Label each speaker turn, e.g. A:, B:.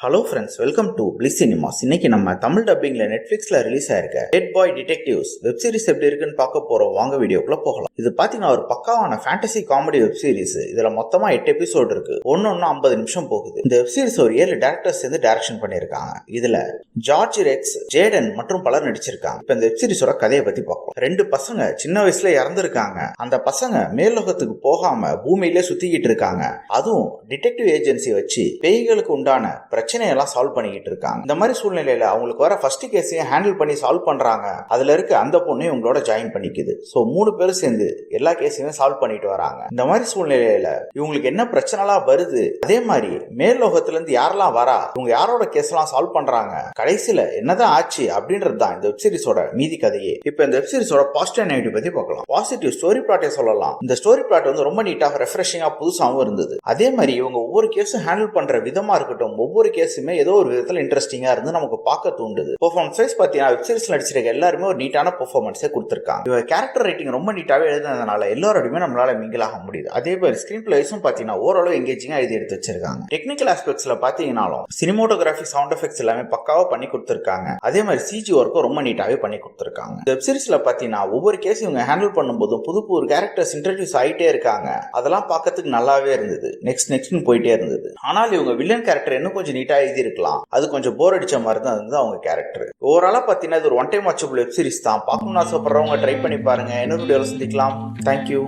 A: Hello friends, welcome to bliss cinemas. இன்னைக்கு நம்ம Tamil டப்பிங்ல நெட்ஃபிளிக்ஸ்ல release ஆயிருக்க டெட் பாய் டிடெக்டிவ்ஸ் வெப் சீரிஸ் எப்படி இருக்குன்னு பார்க்க போறோம். வாங்க வீடியோக்குள்ள போகலாம். இது பாத்தீங்கன்னா ஒரு பக்காவான ஃபேண்டசி காமெடி வெப் சீரிஸ். இதுல மொத்தமா 8 எபிசோடு இருக்கு. ஒன்னு 50 நிமிஷம் போகுது. இந்த வெப் சீரிஸ் ஒரு 7 டேரக்டர்ஸ் சேர்ந்து டைரக்ஷன் பண்ணிருக்காங்க. இதுல ஜார்ஜ் ரெக்ஸ், ஜேடன் மற்றும் பலர் நடிச்சிருக்காங்க. இப்ப இந்த வெப் சீரிஸோட கதையை பத்தி பார்க்கலாம். 2 பசங்க சின்ன வயசுல இறந்துருக்காங்க. அந்த பசங்க மேல்லோகத்துக்கு போகாம பூமியிலே சுத்திக்கிட்டு இருக்காங்க. அதுவும் டிடெக்டிவ் ஏஜென்சி வச்சு பேய்களுக்கு உண்டான பிரச்சனையெல்லாம் சால்வ் பண்ணிக்கிட்டு இருக்காங்க. இந்த மாதிரி சூழ்நிலையில அவங்களுக்கு வர ஃபர்ஸ்ட் கேஸையும் ஹேண்டில் பண்ணி சால்வ் பண்றாங்க. அதுல இருக்க அந்த பொண்ணு இவங்களோட ஜாயின் பண்ணிக்குது. சோ 3 பேரும் சேர்ந்து எல்லா கேஸையுமே சால்வ் பண்ணிட்டு வராங்க. இந்த மாதிரி சூழ்நிலையில இவங்களுக்கு என்ன பிரச்சனைலாம் வருது, அதே மாதிரி மேல் லோகத்துல இருந்து யாரெல்லாம் வரா, இவங்க யாரோட கேஸ் எல்லாம் சால்வ் பண்றாங்க, கடைசியில என்னதான் ஆச்சு அப்படின்றது தான் இந்த வெப் சீரிஸோட மீதி கதையே. இப்ப இந்த வெப் சீரிஸோட பாசிட்டிவ் நெகட்டிவ் பத்தி பார்க்கலாம். பாசிட்டிவ் ஸ்டோரி பிளாட்டே சொல்லலாம். இந்த ஸ்டோரி பிளாட் வந்து ரொம்ப நீட்டாக ரெஃப்ரெஷிங்கா புதுசாகவும் இருந்தது. அதே மாதிரி இவங்க ஒவ்வொரு கேஸும் ஹேண்டில் பண்ற விதமா இருக்கட்டும், ஒவ்வொரு கேஸுமே ஏதோ ஒரு விதத்துல இன்ட்ரெஸ்டிங்கா இருந்து நமக்கு பார்க்க தூண்டுது. பெர்ஃபார்மன்ஸ் வைஸ் பாத்தீங்கன்னா வெப் சீரிஸ்ல நடிச்சிருக்க எல்லாருமே ஒரு நீட்டான பெர்ஃபார்மன்ஸே கொடுத்திருக்காங்க. இவங்க கேரக்டர் ரைட்டிங் ரொம்ப நீட்டாவே எழுதுனதுனால எல்லாரோடையுமே நம்மளால மிங்கிள் ஆக முடியுது. அதே மாதிரி ஸ்கிரீன் பிளேஸும் பாத்தீங்கன்னா ஓரளவு எங்கேஜிங்கா எழுதி எடுத்து வச்சிருக்காங்க. டெக்னிக்கல் ஆஸ்பெக்ட்ஸ்ல பாத்தீங்கன்னாலும் சினிமோட்டோகிராஃபி, சவுண்ட் எஃபெக்ட்ஸ் எல்லாமே பக்காவா பண்ணி கொடுத்திருக்காங்க. அதே மாதிரி சிஜி ஒர்க்கும் ரொம்ப நீட்டாவே பண்ணி கொடுத்திருக்காங்க. வெப் சீரிஸ்ல பாத்தீங்கன்னா ஒவ்வொரு கேஸ் இவங்க ஹேண்டில் பண்ணும்போதும் புது புது கேரக்டர்ஸ் இன்ட்ரோடியூஸ் ஆயிட்டே இருக்காங்க. அதெல்லாம் பார்க்கறதுக்கு நல்லாவே இருந்தது. நெக்ஸ்ட் போயிட்டே இருந்தது. ஆனால் இவங்க வில்லன் கேரக்டர் இன்னும் கொஞ்சம் நீட்டா எழுதி இருக்கலாம். அது கொஞ்சம் போர் அடிச்ச மாதிரி தான் இருந்தது அவங்க கேரக்டர். ஓவராலா பாத்தீங்கன்னா இது ஒரு one time watchable web series தான். பார்க்கணும்னு ஆசைப்படுறவங்க ட்ரை பண்ணி பாருங்க. இன்னொரு வீடியோல சந்திக்கலாம். தேங்க்யூ.